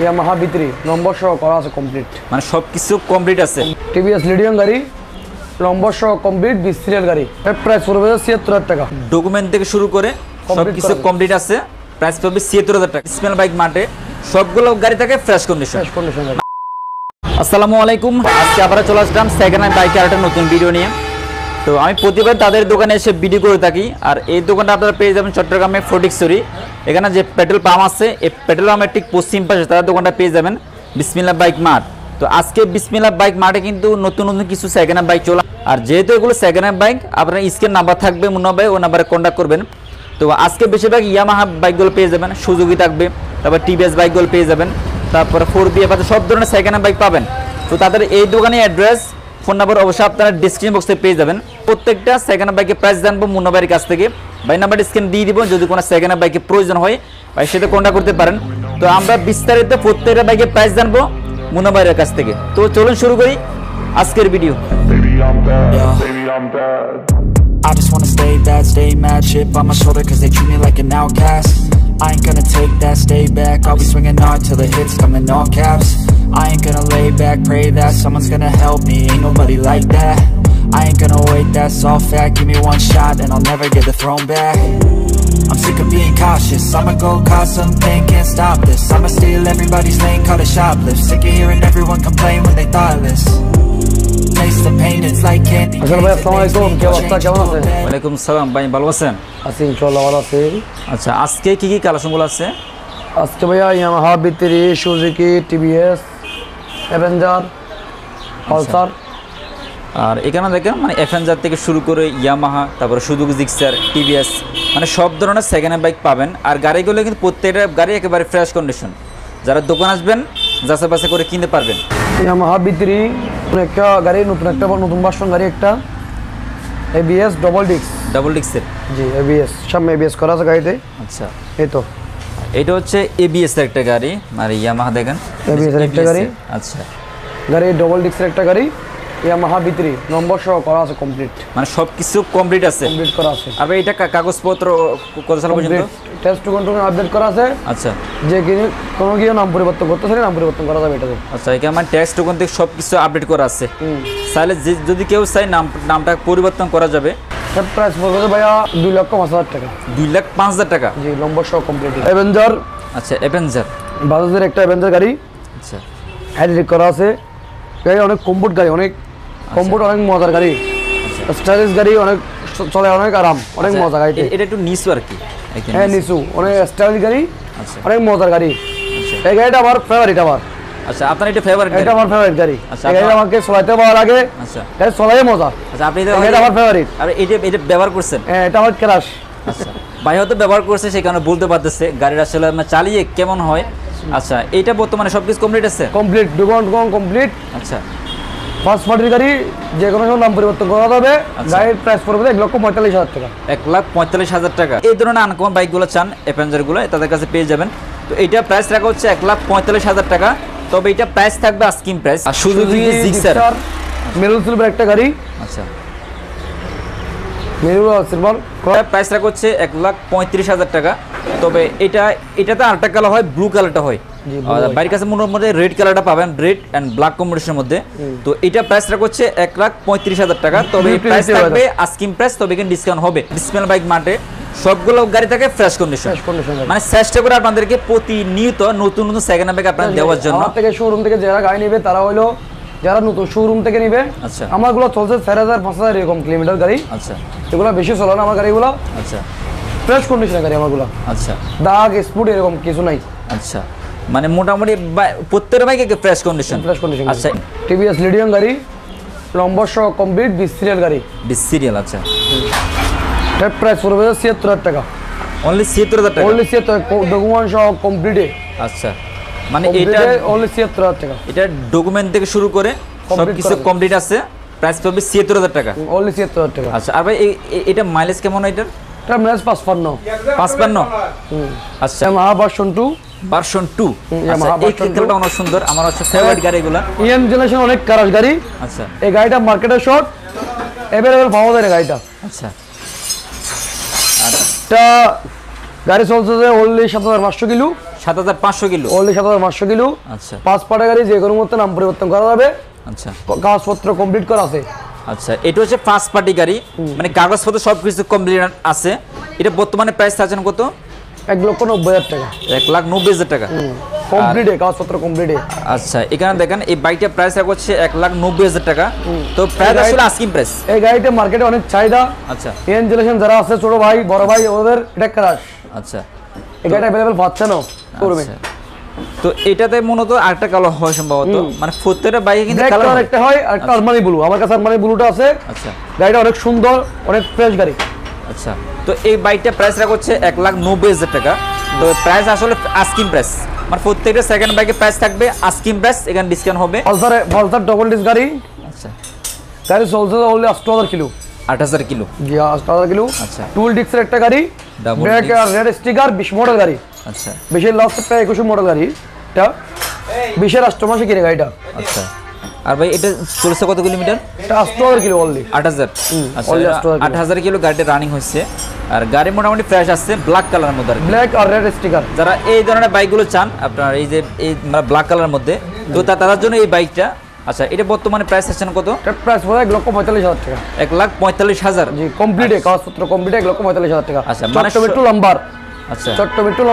Yamaha B3 নম্বর সহ করা আছে কমপ্লিট, মানে সবকিছু কমপ্লিট আছে। টিভিএস লিডিয়াম গাড়ি নম্বর সহ কমপ্লিট 20 সিরিয়াল গাড়ি, প্রাইস পড়বে ৭৬,০০০ টাকা। ডকুমেন্ট থেকে শুরু করে সবকিছু কমপ্লিট আছে, প্রাইস পড়বে ৭৬,০০০ টাকা। বিসমিল্লাহ বাইক মার্টে সবগুলো গাড়ি থাকে ফ্রেশ কন্ডিশন। আসসালামু আলাইকুম, আজকে আবার চলে আসলাম সেকেন্ড হ্যান্ড বাইকের একটা নতুন ভিডিও নিয়ে। তো আমি প্রতিবার তাদের দোকানে এসে ভিডিও করে থাকি, আর এই দোকানটা আপনারা পেয়ে যাবেন চট্টগ্রামে ফটিকছড়ি। এখানে যে পেট্রোল পাম্প আছে, এই পেট্রোল পাম্পের ঠিক পশ্চিম পাশে তাদের দোকানটা পেয়ে যাবেন বিসমিল্লাহ বাইক মার্ট। তো আজকে বিসমিল্লাহ বাইক মার্টে কিন্তু নতুন নতুন কিছু সেকেন্ড হ্যান্ড বাইক চলে, আর যেহেতু এগুলো সেকেন্ড হ্যান্ড বাইক আপনার স্ক্রিন নাম্বার থাকবে মুন্না ভাই, ওই নাম্বারে কন্ট্যাক্ট করবেন। তো আজকে বেশিরভাগ ইয়ামাহা বাইকগুলো পেয়ে যাবেন, সুজুকি থাকবে, তারপর টিভিএস বাইকগুলো পেয়ে যাবেন, তারপরে 4BF সব ধরনের সেকেন্ড হ্যান্ড বাইক পাবেন। তো তাদের এই দোকানে অ্যাড্রেস ফোন নাম্বার অবশ্যই আপনারা ডিসক্রিপশন বক্সে পেয়ে যাবেন। প্রত্যেকটা সেকেন্ড হ্যান্ড বাইকের প্রাইস জানবো মুন্না ভাইয়ের কাছ থেকে। ভাই নাম্বার স্ক্রিন দিয়ে দিব, যদি কোনো সেকেন্ড হ্যান্ড বাইকের প্রয়োজন হয় ভাই সেটা কন্ট্যাক্ট করতে পারেন। তো আমরা বিস্তারিত প্রত্যেকটা বাইকের প্রাইস জানবো মুন্না ভাইয়ের কাছ থেকে। তো চলুন শুরু করি আজকের video. I just wanna stay bad, stay mad, chip on my shoulder cause they treat me like an outcast. I ain't gonna take that, stay back, I'll be swinging hard till the hits come in all caps. I ain't gonna lay back, pray that someone's gonna help me, ain't nobody like that. I ain't gonna wait, that's all fact, give me one shot and I'll never get the throne back. I'm sick of being cautious, I'ma go cause something, can't stop this. I'ma steal everybody's lane, call it shoplift. Sick of hearing everyone complain when they thoughtless. Taste the pain, it's like candy. আসসালামু আলাইকুম, কি অবস্থা, কেমন আছেন? ওয়ালাইকুম সালাম ভাই, ভালো আছেন? আছি ইনশাআল্লাহ, ভালো আছি। আচ্ছা, আজকে কি কি কালেকশনগুলো আছে? আজকে ভাইয়া Yamaha B3, Suzuki, TVS, Avenger, Pulsar, আর এখানে দেখেন মানে অ্যাভেঞ্জার থেকে শুরু করে ইয়ামাহা, তারপরে সুজুকি জিক্সার, টিভিএস, মানে সব ধরনের সেকেন্ড হ্যান্ড বাইক পাবেন। আর গাড়িগুলো কিন্তু প্রত্যেকটা গাড়ি একেবারে ফ্রেশ কন্ডিশন, যারা দোকান আসবেন যাচাই বাছাই করে কিনতে পারবেন। ইয়ামাহা B3 একটা গাড়ি, নতুন ভার্সন গাড়ি, একটা ABS ডাবল ডিস্কের। জি, ABS সামনে ABS করা আছে গাড়িতে। আচ্ছা, এই তো এটা হচ্ছে ABS এর একটা গাড়ি, আর ইয়ামাহা দেখেন ABS এর একটা গাড়ি। আচ্ছা, গাড়ি ডাবল ডিস্কের একটা গাড়ি, ইয়ামাহা B3 নম্বর সহ করা আছে কমপ্লিট, মানে সবকিছু কমপ্লিট আছে, কমপ্লিট করা আছে। আর এটা কাগজপত্র কত সাল পর্যন্ত টেস্ট টু কন্ট্রোল আপডেট করা আছে। আচ্ছা, যে কিনে কোনো গিয়ে নাম পরিবর্তন করতে চাইলে নাম পরিবর্তন করা যাবে এটাতে। আচ্ছা, এখানে মানে ট্যাক্স টোকন থেকে সবকিছু আপডেট করা আছে। চাইলে যদি কেউ চাই নামটা পরিবর্তন করা যাবে। প্রাইস পড়বে ভাইয়া 2,05,000 টাকা। 2,05,000 টাকা? জি, নম্বর সহ কমপ্লিট। অ্যাভেঞ্জার। আচ্ছা, অ্যাভেঞ্জার বাজাজের একটা অ্যাভেঞ্জার গাড়ি। আচ্ছা, হাইড্রোলিক করা আছে গাড়ি, অনেক কমফোর্ট গাড়ি, অনেক কমফোর্ট, অনেক মজার গাড়ি, স্টাইলিশ গাড়ি, অনেক চলে, অনেক আরাম, অনেক মজা গাড়ি। এটা একটু নিচু আর কি। হ্যাঁ, নিচু, অনেক স্টাইলিশ গাড়ি, আচ্ছা, অনেক মজার গাড়ি। এই গাড়িটা আমার ফেভারিট। আমার আচ্ছা, আপনার এটা ফেভারিট? এটা আমার ফেভারিট গাড়ি। আচ্ছা, এই গাড়ি আমাকে চলাইতে ভালো লাগে। আচ্ছা, গাড়ি চলাই মজা। আচ্ছা, আপনি এটা আমার ফেভারিট। আর এটা ব্যবহার করছেন? হ্যাঁ, এটা আমার ক্রাশ। আচ্ছা, ভাই হয়তো ব্যবহার করছে সেই কারণে বলতে পারতেছে গাড়ির আসলে চালিয়ে কেমন হয়। আচ্ছা, এটা বর্তমানে সবকিছু কমপ্লিট আছে? Complete, document complete. আচ্ছা, ফার্স্ট পার্টির গাড়ি, যে কোনো সময় নাম পরিবর্তন করা যাবে। গাড়ির প্রাইস পড়বে 1,45,000 টাকা। 1,45,000 টাকা। এই ধরনের আনকমন বাইকগুলো চান অ্যাভেঞ্জারগুলো, তাদের কাছে পেয়ে যাবেন। তো এইটা প্রাইস রাখা হচ্ছে 1,45,000 টাকা, তবে এটা প্রাইস থাকবে আস্কিং প্রাইস। আর সুজুকি জিক্সার মেরুন সিলভার একটা গাড়ি। আচ্ছা, মেরুন সিলভার প্রাইস রাখা হচ্ছে 1,35,000 টাকা, তবে এটাতে আরেকটা কালার হয়, ব্লু কালারটা হয়। বাড়ির কাছে মধ্যে রেড কালারটা পাবেন, রেড অ্যান্ড ব্ল্যাক কম্বিনেশনের মধ্যে। তো এটা প্রাইস রাখা হচ্ছে 1,35,000 টাকা, তবে এই প্রাইস থাকবে আস্কিং প্রাইস, তবে এখানে ডিসকাউন্ট হবে। বিসমিল্লাহ বাইক মার্টে সবগুলো গাড়ি থাকে ফ্রেশ কন্ডিশন, মানে চেষ্টা করে আপনাদেরকে প্রতিনিয়ত নতুন নতুন সেকেন্ড হ্যান্ড বাইক আপনাদের দেওয়ার জন্য। আমার থেকে শোরুম থেকে যারা গাড়ি নেবে তারা হলো যারা নতুন শোরুম থেকে নিবে। আচ্ছা, আমারগুলো চলছে 4,000-5,000 এরকম কিলোমিটার গাড়ি। আচ্ছা, এগুলো বেশি চলে না আমার গাড়িগুলো। আচ্ছা, ফ্রেশ কন্ডিশনের গাড়ি আমারগুলো। আচ্ছা, দাগ স্পুট এরকম কিছু নাই। আচ্ছা, মানে মোটামুটি প্রত্যেকটা বাইকে ফ্রেশ কন্ডিশন। আচ্ছা, টিভিএস লিডিয়াম গাড়ি, নম্বর সহ কমপ্লিট 20 সিরিয়াল গাড়ি। 20 সিরিয়াল। আচ্ছা, এর প্রাইস পড়বে 76,000 টাকা। অনলি 76,000 টাকা? অনলি 76, ডকুমেন্ট সহ কমপ্লিটে। আচ্ছা, মানে এটা অনলি 76,000 টাকা। এটা ডকুমেন্ট থেকে শুরু করে সবকিছু কমপ্লিট আছে, প্রাইস পড়বে 76,000 টাকা। অনলি 76,000 টাকা। আচ্ছা, আর ভাই এটা মাইলেজ কেমন হয়? এটা মাইলেজ 55। আচ্ছা, ইয়ামাহা ভার্সন 2। ভার্সন 2। এই ক্ষেত্রটা অনেক সুন্দর, আমার হচ্ছে ফেভারিট গাড়িগুলো। ইয়াং জেনারেশন অনেক কারাস গাড়ি। আচ্ছা, এই গাড়িটা মার্কেটে শর্ট अवेलेबल পাওয়া যায় গাড়িটা। আচ্ছা, এটা গাড়ি চলছে যে only 7,500 kilo. 7500 kilo, only 7500 kilo. আচ্ছা 5 পাটা গাড়ি যে কোনো মতো নাম পরিবর্তন করা যাবে। আচ্ছা কাগজপত্র কমপ্লিট করা আছে। আচ্ছা এটা হচ্ছে ফার্স্ট পার্টি গাড়ি, মানে কাগজপত্র সবকিছু কমপ্লিট আছে। এটা বর্তমানে প্রাইস চাচ্ছেন কত? 1,90,000 টাকা। 1,90,000 টাকা কমপ্লিটে, কাগজপত্র কমপ্লিটে। আচ্ছা এখানে দেখেন এই বাইকটার প্রাইস হচ্ছে 1,90,000 টাকা। তো প্রাইস আসলে আস্কিং প্রাইস। এই গাড়িটা মার্কেটে অনেক চাহিদা। আচ্ছা ইয়াং জেনারেশন যারা আছে, ছোট ভাই বড় ভাই, ওদের এটা ক্রাশ। আচ্ছা এই গাড়িটা अवेलेबल পাচ্ছে না শোরুমে। তো এটাতে মূলত আরেকটা কালার হয় সম্ভবত, মানে প্রত্যেকটা বাইকে কিন্তু কালার একটা হয়, আর একটা আরমানি ব্লু। আমার কাছে আরমানি ব্লুটা আছে। আচ্ছা গাড়িটা অনেক সুন্দর, অনেক ফ্রেশ গাড়ি। আচ্ছা তো এই বাইকটা প্রাইস রাখা হচ্ছে 1,90,000 টাকা। তো প্রাইস আসলে আস্কিং প্রাইস, মানে প্রত্যেকটা সেকেন্ড বাইকে প্রাইস থাকবে আস্কিং প্রাইস, এখানে ডিসকাউন্ট হবে। পালসার ডবল ডিস্ক গাড়ি। আচ্ছা গাড়ি চলছে অনলি 8000 কিলো। 8000 কিলো, জি 8000 কিলো। আচ্ছা টুল ডিস্কের একটা গাড়ি, ডাবল ব্রেক আর রেড স্টিকার, 20 মডেল গাড়ি। আচ্ছা 20 লাস্ট প্রায় 21 মডেল গাড়ি। এটা 20 রাষ্ট্র মাসে কিনে গাড়িটা। আচ্ছা আর ভাই এটা চলছে কত কিলোমিটার? এটা 8000 কিলো অনলি। 8000। আচ্ছা 8000 কিলো গাড়িটা রানিং হচ্ছে, আর গাড়ি মোটামুটি ফ্রেশ আসছে, ব্ল্যাক কালারের মধ্যে। ব্ল্যাক আর রেড স্টিকার। যারা এই ধরনের বাইকগুলো চান আপনার এই যে এই ব্ল্যাক কালারের মধ্যে, তো তাদের জন্য এই বাইকটা। আচ্ছা এটা বর্তমানে প্রাইস আছেন কত? এটা প্রাইস পড়ে 1,45,000 টাকা। 1,45,000। জি কমপ্লিটে, কাগজপত্র কমপ্লিটে 1,45,000 টাকা। আচ্ছা মানে চট্টমেট্রো নাম্বার। আচ্ছা চট্টমেট্রো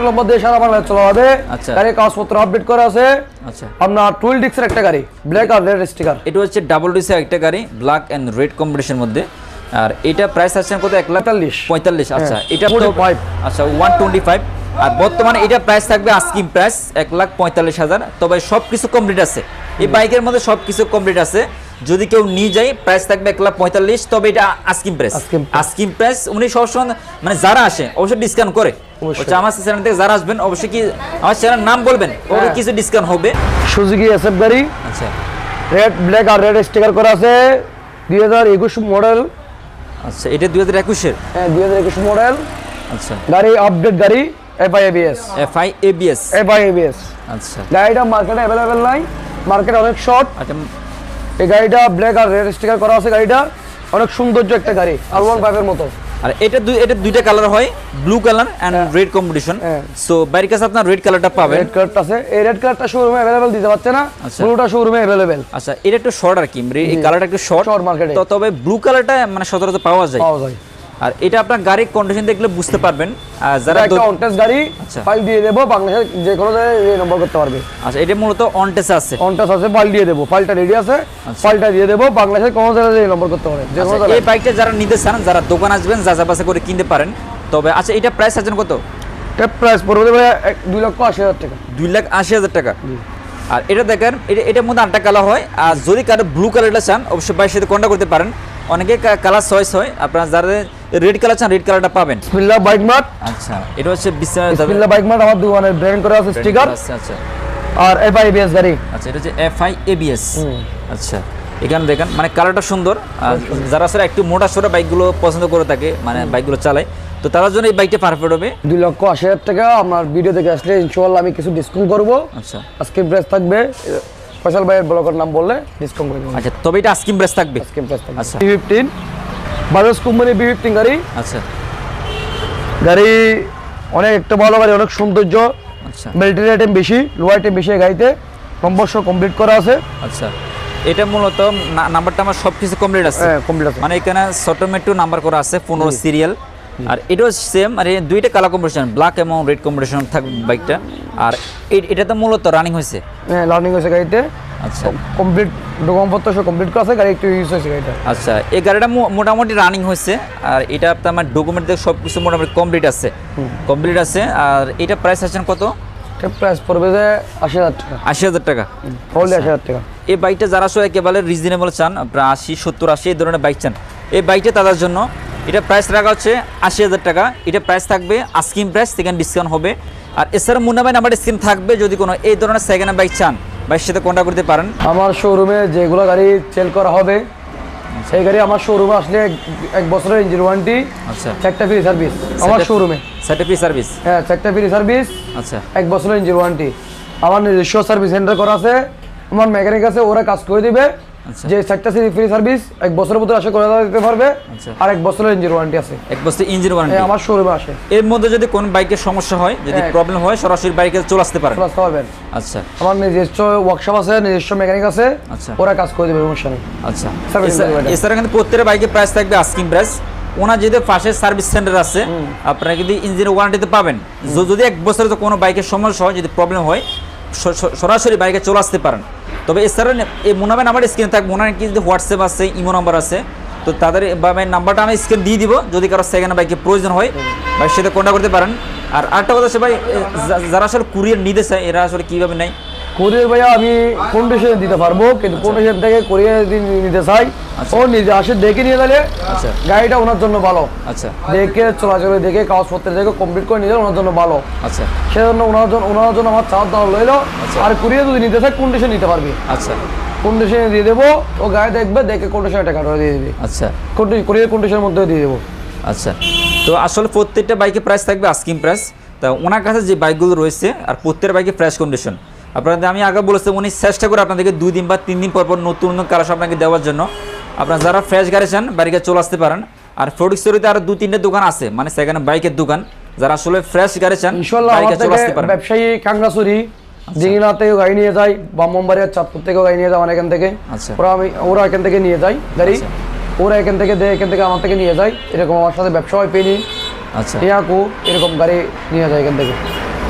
নাম্বার দিয়ে সারা বাংলাদেশ চলা হবে। আচ্ছা গাড়ি কাগজপত্র আপডেট করা আছে। আচ্ছা আপনার টুল ডিস্কের একটা গাড়ি, ব্ল্যাক আর রেড স্টিকার। এটা হচ্ছে ডাবল ডিসের একটা গাড়ি, ব্ল্যাক এন্ড রেড কম্বিনেশনের মধ্যে। আর এটা প্রাইস আছেন কত? 1,45,000। আচ্ছা এটা 45। আচ্ছা 125। আর বর্তমানে এটা প্রাইস থাকবে আস্কিং প্রাইস 1,45,000। তবে সবকিছু কমপ্লিট আছে এই বাইকের মধ্যে, সবকিছু কমপ্লিট আছে। যদি কেউ নিয়ে যায় প্রাইস থাকবে 1,45,000। তবে এটা আস্কিং প্রাইস। আস্কিং প্রাইস উনি সবসময় মানে যারা আসে অবশ্যই ডিসকাউন্ট করে। আমার চ্যানেল থেকে যারা আসবেন অবশ্যই কি আমার চ্যানেলের নাম বলবেন, ওর কিছু ডিসকাউন্ট হবে। সুজুকি এসএফ গাড়ি। আচ্ছা রেড ব্ল্যাক আর রেড স্টিকার করা আছে, 2021 মডেল। আচ্ছা এটা 2021 এর। হ্যাঁ 2021 মডেল। আচ্ছা গাড়ি আপডেট গাড়ি, FI-ABS। FI-ABS। আচ্ছা গাড়িটা মার্কেটে अवेलेबल নাই, মার্কেটে অনেক শর্ট। আচ্ছা এই গাড়িটা ব্ল্যাক আর রেড স্টিকার করা আছে। গাড়িটা অনেক সৌন্দর্য একটা গাড়ি, R15 এর মতো। আর এটা দুইটা কালার হয়, blue colour and red combination. So বাইরের কাছে আপনার রেড কালারটা পাবেন। রেড কালারটা আছে, এই রেড কালারটা শোরুমে अवेलेबल দিতে পারছে না, ব্লুটা শোরুমে अवेलेबल। আচ্ছা এটা একটু শর্ট আর কি, এই কালারটা একটু শর্ট মার্কেটে। তো তবে ব্লু কালারটা মানে সচরাচর পাওয়া যায়। আর এটা আপনার গাড়ির কন্ডিশন দেখলে বুঝতে পারবেন। আর যারা একটা অনটেস্ট গাড়ি, ফাইল দিয়ে দেব, বাংলাদেশের যে কোনো জায়গায় নম্বর করতে পারবে। আচ্ছা এটা মূলত অনটেস্ট আছে, ফাইল দিয়ে দেব, ফাইলটা রেডি আছে, ফাইলটা দিয়ে দেব, বাংলাদেশের কোনো জায়গায় নম্বর করতে পারবে। এই বাইকটা যারা নিতে চান, যারা দোকান আসবেন যাচাই করে কিনতে পারেন। তবে আচ্ছা এটা প্রাইস আছেন কত? এটা প্রাইস পড়বে 2,80,000 টাকা। 2,80,000 টাকা। আর এটা দেখেন এটার মধ্যে আটটা কালার হয়। আর যদি কারো ব্লু কালারটা চান অবশ্যই বাইকের সাথে কন্টাক্ট করতে পারেন। অনেকে কালার চয়েস হয়, আপনারা যারা রেড কালার চান রেড কালারটা পাবেন। বিসমিল্লাহ বাইক মার্ট। আচ্ছা এটা হচ্ছে বিসমিল্লাহ বাইক মার্ট, আমার দোকানের ব্র্যান্ড করা আছে স্টিকার। আচ্ছা আর FI-ABS গাড়ি। আচ্ছা এটা হচ্ছে FI-ABS। আচ্ছা এখানে দেখেন মানে কালারটা সুন্দর। আর যারা আসলে একটু মোটা সোটা বাইকগুলো পছন্দ করে থাকে, মানে বাইকগুলো চালায়, তো তার জন্য এই বাইকটা পারফেক্ট হবে। 2,80,000 টাকা। আমার ভিডিও দেখে আসলে ইনশাআল্লাহ আমি কিছু ডিসকাউন্ট করব। আচ্ছা আজকে প্রাইস থাকবে, ফয়সাল ভাইয়ের ব্লগের নাম বললে ডিসকাউন্ট করে দেব। আচ্ছা তবে এটা আস্কিং প্রাইস থাকবে। আচ্ছা B15 বাজাজ কোম্পানি B15 গাড়ি। আচ্ছা গাড়ি অনেক একটা ভালো গাড়ি, অনেক সৌন্দর্য। আচ্ছা মিলিটারি আইটেম বেশি, লো আইটেম বেশি। গাড়িতে নম্বর কমপ্লিট করা আছে। আচ্ছা এটা মূলত নাম্বারটা আমার সবকিছু কমপ্লিট আছে। হ্যাঁ কমপ্লিট আছে, মানে এখানে অটোমেটিক নাম্বার করা আছে, 15 সিরিয়াল। আর এটাও সেম, আর দুইটা কালার কম্বিনেশন, ব্ল্যাক এবং রেড কম্বিনেশন থাকবে বাইকটা। আর এটা তো মূলত রানিং হয়েছে। হ্যাঁ রানিং হয়েছে গাড়িতে। আচ্ছা কমপ্লিট ডকুমেন্টপত্র সব কমপ্লিট করা আছে, গাড়ি একটু ইউজ হয়েছে গাড়িটা। আচ্ছা এই গাড়িটা মোটামুটি রানিং হয়েছে। আর এটা আপনার ডকুমেন্ট দিয়ে সব কিছু মোটামুটি কমপ্লিট আছে। আর এটা প্রাইস আছেন কত? এটা প্রাইস পড়বে যে 80,000 টাকা। 80,000 টাকা, অনলি 80,000 টাকা। এই বাইকটা যারা আসলে একেবারে রিজনেবল চান, আপনার 80, 70, 80 এই ধরনের বাইক চান, এই বাইকটা তাদের জন্য। এটা প্রাইস রাখা হচ্ছে 80,000 টাকা। এটা প্রাইস থাকবে আস্কিং প্রাইস, সেখানে ডিসকাউন্ট হবে। আর এছাড়া মুন্না ভাই নাম্বার স্ক্রিন থাকবে, যদি কোনো এই ধরনের সেকেন্ড হ্যান্ড বাইক চান বাইকের সাথে কন্ট্যাক্ট করতে পারেন। আমার শোরুমে যেগুলো গাড়ি সেল করা হবে সেই গাড়ি আমার শোরুমে আসলে 1 বছরের ইঞ্জিন ওয়ারেন্টি। আচ্ছা একটা ফ্রি সার্ভিস আমার শোরুমে। সেটা ফ্রি সার্ভিস? হ্যাঁ একটা ফ্রি সার্ভিস। আচ্ছা 1 বছরের ইঞ্জিন ওয়ারেন্টি। আমার নিজস্ব সার্ভিস সেন্টার করা আছে, আমার মেকানিক আছে, ওরা কাজ করে দিবে। যে 4টা সিরিজ ফ্রি সার্ভিস 1 বছরের ভিতরে আশা করে দিতে পারবে। আর 1 বছরের ইঞ্জিন ওয়ারেন্টি আছে। 1 বছরের ইঞ্জিন ওয়ারেন্টি আমার শোরুমে আসে। এর মধ্যে যদি কোন বাইকের সমস্যা হয়, যদি প্রবলেম হয়, সরাসরি বাইকে চলে আসতে পারবেন। আচ্ছা, আমার নিজস্ব ওয়ার্কশপ আছে, নিজস্ব মেকানিক আছে, ওরা কাজ করে দেবে সমস্যা নেই। আচ্ছা, এছাড়া কিন্তু প্রত্যেকটা বাইকের প্রাইস থাকবে আস্কিং প্রাইস। ওনার যদি পাশে সার্ভিস সেন্টার আছে, আপনারা কিন্তু ইঞ্জিন ওয়ারেন্টিতে পাবেন। যদি 1 বছরে তো কোনো বাইকের সমস্যা হয়, যদি প্রবলেম হয়, সরাসরি বাইকে চলে আসতে পারেন। তবে এছাড়া এই মুন্না ভাই নাম্বার স্ক্রিনে থাকবে। ওনার কি হোয়াটসঅ্যাপ আছে, ইমো নাম্বার আছে, তো তাদের নাম্বারটা আমি স্ক্রিন দিয়ে দিব। যদি কারো সেকেন্ড বাইকে প্রয়োজন হয়, ভাইয়ের সাথে কন্ট্যাক্ট করতে পারেন। আর আরেকটা কথা হচ্ছে ভাই, যারা আসলে কুরিয়ার নিতে চায়, এরা আসলে কীভাবে নেয়? কুরিয়ার ভাইয়া আমি কন্ডিশনে দিতে পারবো, কিন্তু কন্ডিশন থেকে কুরিয়ার নিতে চাই, ও নিজে আসে দেখে নিয়ে গেলে গাড়িটা ওনার জন্য ভালো। আচ্ছা, দেখে চলাচলে দেখে কাগজপত্র দেখে কমপ্লিট করে নিলে ওনার জন্য ভালো। আচ্ছা, সেজন্য ওনার জন্য আমার চাপ দেওয়া লইলো। আর কুরিয়ার যদি নিতে চাই কন্ডিশন নিতে পারবি। আচ্ছা, কন্ডিশনে দিয়ে দেবো, ও গাড়ি দেখবে, দেখে কন্ডিশনে টাকা দিয়ে দিবি। আচ্ছা, কুরিয়ার কন্ডিশনের মধ্যে দিয়ে দেবো। আচ্ছা, তো আসলে প্রত্যেকটা বাইকের প্রাইস থাকবে আস্কিং প্রাইস। তা ওনার কাছে যে বাইকগুলো রয়েছে, আর প্রত্যেকটা বাইকে ফ্রেশ কন্ডিশন। আপনাদের আমি আগে বলেছি, উনি চেষ্টা করে আপনাদেরকে 2 দিন বা 3 দিন পর নতুন নতুন কালার আপনাকে দেওয়ার জন্য। আপনারা যারা ফ্রেশ গাড়ি চান, বাড়িতে চলে আসতে পারেন। আর ফটিকছড়িতে আরো 2-3টা দোকান আছে, মানে সেখানে বাইকের দোকান। যারা আসলে ফ্রেশ গাড়ি চান, বাইকে চলে আসতে পারেন। ব্যবসায়ী খাগড়াছড়ি, দিঘিনাথ থেকেও গাড়ি নিয়ে যায়, ব্রাহ্মণবাড়িয়া, চাঁদপুর থেকেও গাড়ি নিয়ে যায় আমার এখান থেকে। ওরা এখান থেকে নিয়ে যায় গাড়ি, ওরা এখান থেকে দেয়, এখান থেকে আমার থেকে নিয়ে যায়। এরকম আমার সাথে ব্যবসা হয় পেনি। আচ্ছা, এরকম গাড়ি নিয়ে যায় এখান থেকে।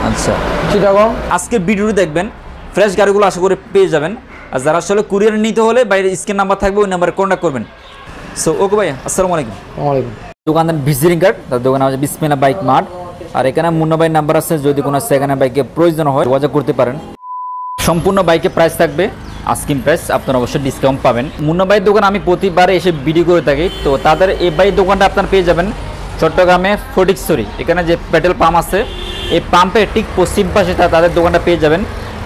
আচ্ছা, চিটাগং। আজকের ভিডিওটি দেখবেন, ফ্রেশ গাড়িগুলো আশা করে পেয়ে যাবেন। আর যারা আসলে কুরিয়ার নিতে হলে বাইরে স্ক্রিন নাম্বার থাকবে, ওই নাম্বারে কন্ট্যাক্ট করবেন। সো ওকে ভাই, আসসালামু আলাইকুম। ওয়ালাইকুম। দোকানদার ভিজিটিং কার্ড, তার দোকানে আছে বিসমিল্লাহ বাইক মার্ট। আর এখানে মুন্না ভাই নাম্বার আছে, যদি কোনো সেকেন্ড বাইকে প্রয়োজন হয় যোগাযোগ করতে পারেন। সম্পূর্ণ বাইকে প্রাইস থাকবে আস্কিং প্রাইস, আপনারা অবশ্যই ডিসকাউন্ট পাবেন। মুন্না ভাইয়ের দোকান আমি প্রতিবারে এসে ভিডিও করে থাকি। তো তাদের এই বাইক দোকানটা আপনারা পেয়ে যাবেন চট্টগ্রামে ফটিকছড়ি। এখানে যে পেট্রোল পাম্প আছে, এই পাম্পের ঠিক পশ্চিম পাশে তাদের দোকানটা পেয়ে যাবেন,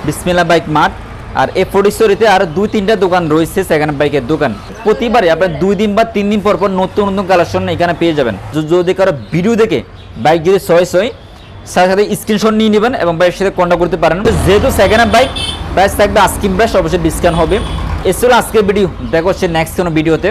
বিসমিল্লাহ বাইক মার্ট। আর এই ফটিকছড়িতে আরও 2-3টা দোকান রয়েছে সেকেন্ড বাইকের দোকান। প্রতিবারে আপনার 2 দিন বা 3 দিন পর নতুন নতুন কালেকশন এখানে পেয়ে যাবেন। যদি কারো ভিডিও দেখে বাইক যদি চয়েস হয়, সাথে সাথে স্ক্রিনশট নিয়ে নেবেন এবং বাইকের সাথে কন্ট্যাক্ট করতে পারেন। যেহেতু সেকেন্ড বাইক প্রাইস থাকবে আস্কিং প্রাইস, অবশ্যই ডিসকাউন্ট হবে। এসে আজকের ভিডিও, দেখা হচ্ছে নেক্সট কোনো ভিডিওতে।